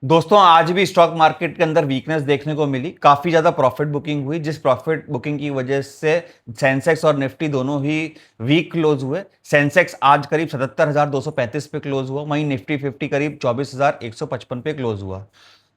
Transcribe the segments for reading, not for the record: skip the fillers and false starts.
दोस्तों आज भी स्टॉक मार्केट के अंदर वीकनेस देखने को मिली। काफी ज्यादा प्रॉफिट बुकिंग हुई, जिस प्रॉफिट बुकिंग की वजह से सेंसेक्स और निफ्टी दोनों ही वीक क्लोज हुए। सेंसेक्स आज करीब 77,235 पे क्लोज हुआ, वहीं निफ्टी 50 करीब 24,155 पे क्लोज हुआ।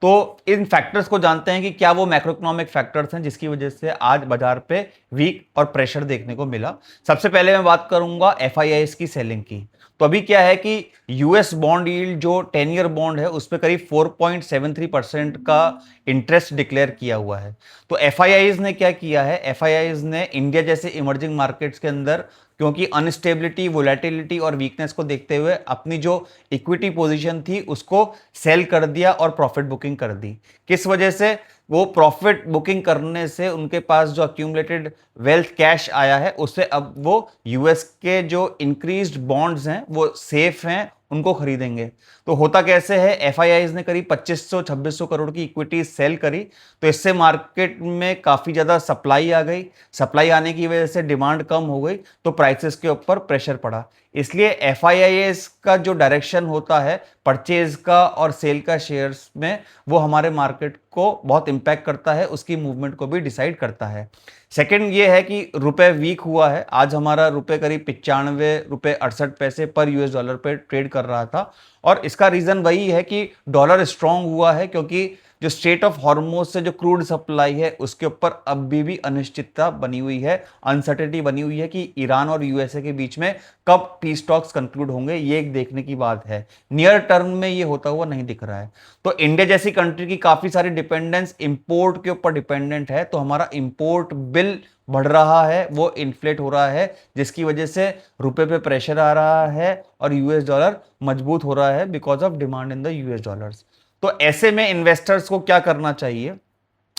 तो इन फैक्टर्स को जानते हैं कि क्या वो मैक्रो इकोनॉमिक फैक्टर्स हैं जिसकी वजह से आज बाजार पे वीक और प्रेशर देखने को मिला। सबसे पहले मैं बात करूंगा एफआईआईस की सेलिंग की। तो अभी क्या है कि यूएस बॉन्ड यील्ड जो 10 ईयर बॉन्ड है उस पर करीब 4.73% का इंटरेस्ट डिक्लेयर किया हुआ है। तो एफआईआईज ने क्या किया है, एफआईआईज ने इंडिया जैसे इमर्जिंग मार्केट्स के अंदर, क्योंकि अनस्टेबिलिटी, वोलेटिलिटी और वीकनेस को देखते हुए अपनी जो इक्विटी पोजीशन थी उसको सेल कर दिया और प्रॉफिट बुकिंग कर दी। किस वजह से? वो प्रॉफिट बुकिंग करने से उनके पास जो अक्यूमुलेटेड वेल्थ कैश आया है उससे अब वो यूएस के जो इंक्रीज्ड बॉन्ड्स हैं वो सेफ हैं, उनको खरीदेंगे। तो होता कैसे है, एफआईआईज ने करीब 2500-2600 करोड़ की इक्विटी सेल करी। तो इससे मार्केट में काफी ज्यादा सप्लाई आ गई। सप्लाई आने की वजह से डिमांड कम हो गई, तो प्राइसेस के ऊपर प्रेशर पड़ा। इसलिए एफआईआईएस का जो डायरेक्शन होता है परचेज का और सेल का शेयर्स में, वो हमारे मार्केट को बहुत इंपैक्ट करता है, उसकी मूवमेंट को भी डिसाइड करता है। सेकंड ये है कि रुपए वीक हुआ है। आज हमारा रुपए करीब 95 रुपए 68 पैसे पर यूएस डॉलर पे ट्रेड कर रहा था। और इसका रीजन वही है कि डॉलर स्ट्रांग हुआ है, क्योंकि जो स्ट्रेट ऑफ हॉर्मुज से जो क्रूड सप्लाई है उसके ऊपर अभी भी अनिश्चितता बनी हुई है, अनसर्टेनिटी बनी हुई है कि ईरान और यूएसए के बीच में कब पीस टॉक्स कंक्लूड होंगे, ये एक देखने की बात है। नियर टर्म में ये होता हुआ नहीं दिख रहा है। तो इंडिया जैसी कंट्री की काफी सारी डिपेंडेंस इंपोर्ट के ऊपर डिपेंडेंट है, तो हमारा इंपोर्ट बिल बढ़ रहा है, वो इन्फ्लेट हो रहा है, जिसकी वजह से रुपए पे प्रेशर आ रहा है और यूएस डॉलर मजबूत हो रहा है because of demand in the US dollars. तो ऐसे में इन्वेस्टर्स को क्या करना चाहिए?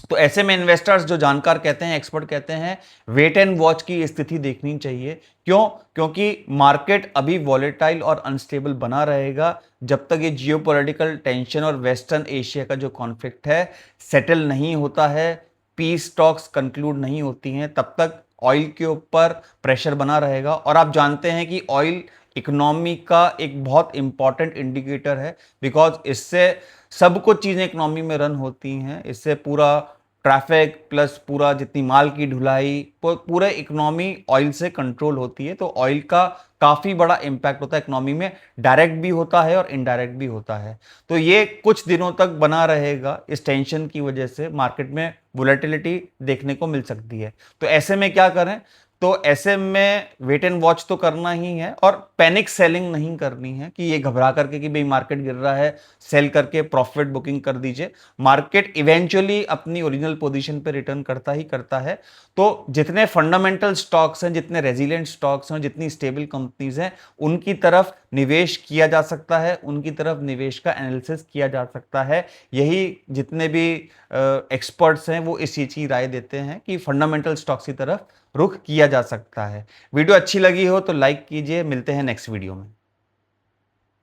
तो ऐसे में इन्वेस्टर्स, जो जानकार कहते हैं, एक्सपर्ट कहते हैं, वेट एंड वॉच की स्थिति देखनी चाहिए। क्यों? क्योंकि मार्केट अभी वॉलेटाइल और अनस्टेबल बना रहेगा जब तक ये जियोपॉलिटिकल टेंशन और वेस्टर्न एशिया का जो कॉन्फ्लिक्ट है सेटल नहीं होता है, पीस टॉक्स कंक्लूड नहीं होती हैं, तब तक ऑयल के ऊपर प्रेशर बना रहेगा। और आप जानते हैं कि ऑयल इकोनॉमी का एक बहुत इंपॉर्टेंट इंडिकेटर है, बिकॉज इससे सब कुछ चीजें इकोनॉमी में रन होती हैं। इससे पूरा ट्रैफिक प्लस पूरा जितनी माल की ढुलाई, पूरे इकोनॉमी ऑयल से कंट्रोल होती है। तो ऑयल का काफी बड़ा इंपैक्ट होता है इकोनॉमी में, डायरेक्ट भी होता है और इनडायरेक्ट भी होता है। तो ये कुछ दिनों तक बना रहेगा। इस टेंशन की वजह से मार्केट में वोलेटिलिटी देखने को मिल सकती है। तो ऐसे में क्या करें? तो ऐसे में वेट एंड वॉच तो करना ही है, और पैनिक सेलिंग नहीं करनी है कि ये घबरा करके कि भाई मार्केट गिर रहा है, सेल करके प्रॉफिट बुकिंग कर दीजिए। मार्केट इवेंचुअली अपनी ओरिजिनल पोजीशन पे रिटर्न करता ही करता है। तो जितने फंडामेंटल स्टॉक्स हैं, जितने रेजिलिएंट स्टॉक्स हैं, जितनी स्टेबल कंपनीज हैं, उनकी तरफ निवेश किया जा सकता है, उनकी तरफ निवेश का एनालिसिस किया जा सकता है। यही जितने भी एक्सपर्ट्स हैं वो इस चीज की राय देते हैं कि फंडामेंटल स्टॉक्स की तरफ रुख किया जा सकता है। वीडियो अच्छी लगी हो तो लाइक कीजिए। मिलते हैं नेक्स्ट वीडियो में।